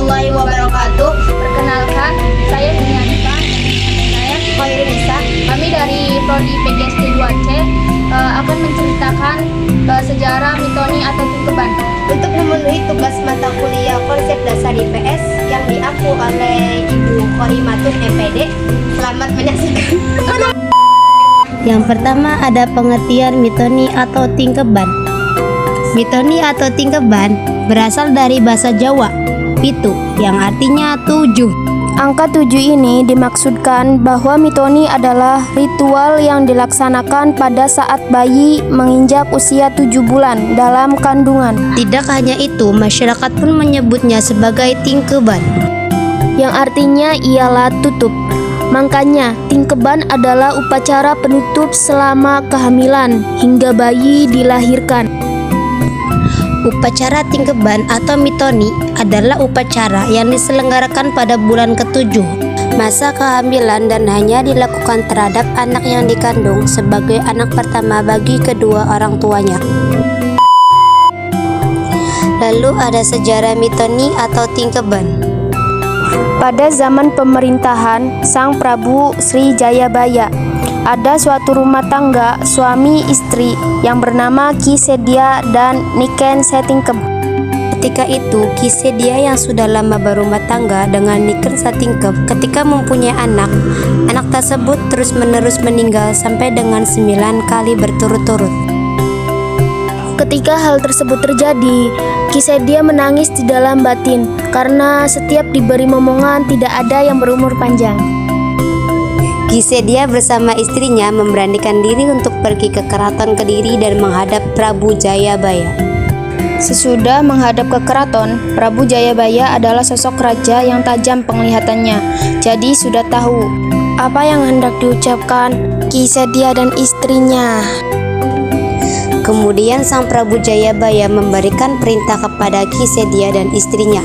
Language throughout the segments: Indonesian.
warahmatullahi wabarakatuh. Perkenalkan, saya Dini Hanifah. Saya Khairunisa. Kami dari Prodi PGSD 2C akan menceritakan sejarah mitoni atau tingkeban. Untuk memenuhi tugas mata kuliah konsep dasar IPS yang diaku oleh Ibu Khorimatun MPD, selamat menyaksikan. Yang pertama ada pengertian mitoni atau tingkeban. Mitoni atau tingkeban berasal dari bahasa Jawa, pitu, yang artinya 7. Angka 7 ini dimaksudkan bahwa mitoni adalah ritual yang dilaksanakan pada saat bayi menginjak usia 7 bulan dalam kandungan. Tidak hanya itu, masyarakat pun menyebutnya sebagai tingkeban, Yang artinya ialah tutup. Makanya, tingkeban adalah upacara penutup selama kehamilan hingga bayi dilahirkan. Upacara tingkeban atau mitoni adalah upacara yang diselenggarakan pada bulan ke-7 masa kehamilan dan hanya dilakukan terhadap anak yang dikandung sebagai anak pertama bagi kedua orang tuanya. Lalu ada sejarah mitoni atau tingkeban. Pada zaman pemerintahan Sang Prabu Sri Jayabaya, ada suatu rumah tangga suami istri yang bernama Ki Sedia dan Niken Satingkeb. Ketika itu, Ki Sedia yang sudah lama berumah tangga dengan Niken Satingkeb ketika mempunyai anak tersebut terus-menerus meninggal sampai dengan 9 kali berturut-turut. Ketika hal tersebut terjadi, Ki Sedia menangis di dalam batin karena setiap diberi momongan tidak ada yang berumur panjang. Ki Sedia bersama istrinya memberanikan diri untuk pergi ke keraton Kediri dan menghadap Prabu Jayabaya. Sesudah menghadap ke keraton, Prabu Jayabaya adalah sosok raja yang tajam penglihatannya. Jadi sudah tahu apa yang hendak diucapkan Ki Sedia dan istrinya. Kemudian Sang Prabu Jayabaya memberikan perintah kepada Ki Sedia dan istrinya.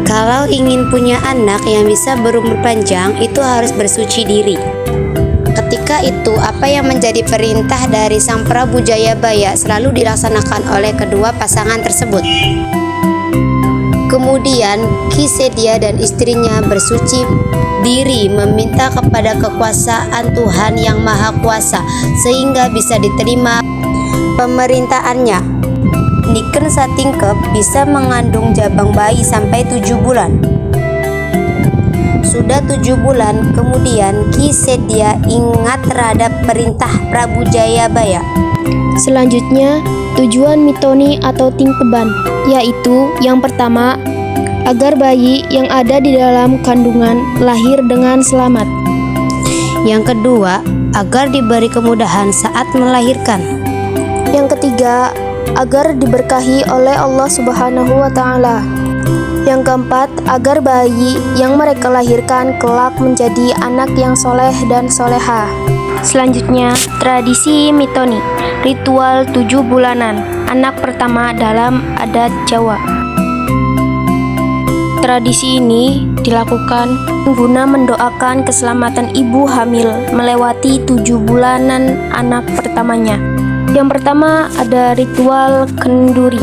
Kalau ingin punya anak yang bisa berumur panjang, itu harus bersuci diri. Ketika itu, apa yang menjadi perintah dari Sang Prabu Jayabaya selalu dilaksanakan oleh kedua pasangan tersebut. Kemudian, Ki Sedia dan istrinya bersuci diri meminta kepada kekuasaan Tuhan Yang Maha Kuasa sehingga bisa diterima pemerintahannya. Niken Satingkeb bisa mengandung jabang bayi sampai 7 bulan. Sudah 7 bulan, kemudian Ki Sedia ingat terhadap perintah Prabu Jayabaya. Selanjutnya, tujuan mitoni atau tingkeban, yaitu yang pertama, agar bayi yang ada di dalam kandungan lahir dengan selamat. Yang kedua, agar diberi kemudahan saat melahirkan. Yang ketiga, agar diberkahi oleh Allah Subhanahu wa Ta'ala. Yang keempat, agar bayi yang mereka lahirkan kelak menjadi anak yang soleh dan soleha. Selanjutnya, tradisi mitoni, ritual 7 bulanan, anak pertama dalam adat Jawa. Tradisi ini dilakukan guna mendoakan keselamatan ibu hamil melewati 7 bulanan anak pertamanya. Yang pertama ada ritual kenduri.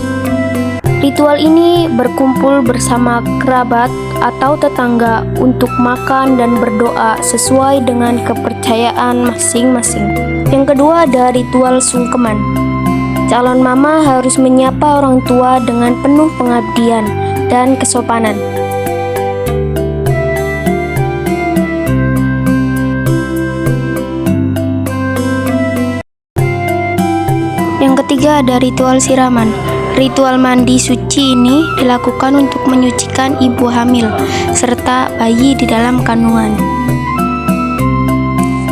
Ritual ini berkumpul bersama kerabat atau tetangga untuk makan dan berdoa sesuai dengan kepercayaan masing-masing. Yang kedua ada ritual sungkeman. Calon mama harus menyapa orang tua dengan penuh pengabdian dan kesopanan. Yang ketiga ada ritual siraman. Ritual mandi suci ini dilakukan untuk menyucikan ibu hamil serta bayi di dalam kandungan.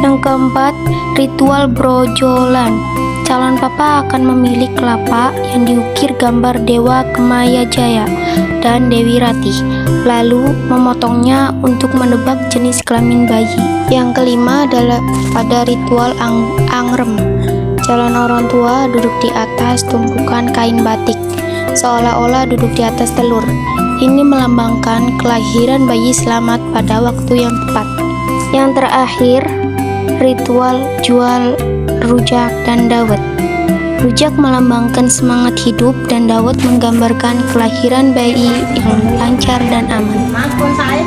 Yang keempat, ritual brojolan. Calon papa akan memilih kelapa yang diukir gambar Dewa Kemaya Jaya dan Dewi Ratih, lalu memotongnya untuk menebak jenis kelamin bayi. Yang kelima adalah ada ritual angrem. Calon orang tua duduk di atas tumpukan kain batik, seolah-olah duduk di atas telur. Ini melambangkan kelahiran bayi selamat pada waktu yang tepat. Yang terakhir, ritual jual rujak dan dawet. Rujak melambangkan semangat hidup dan Dawet menggambarkan kelahiran bayi yang lancar dan aman. Maafkan saya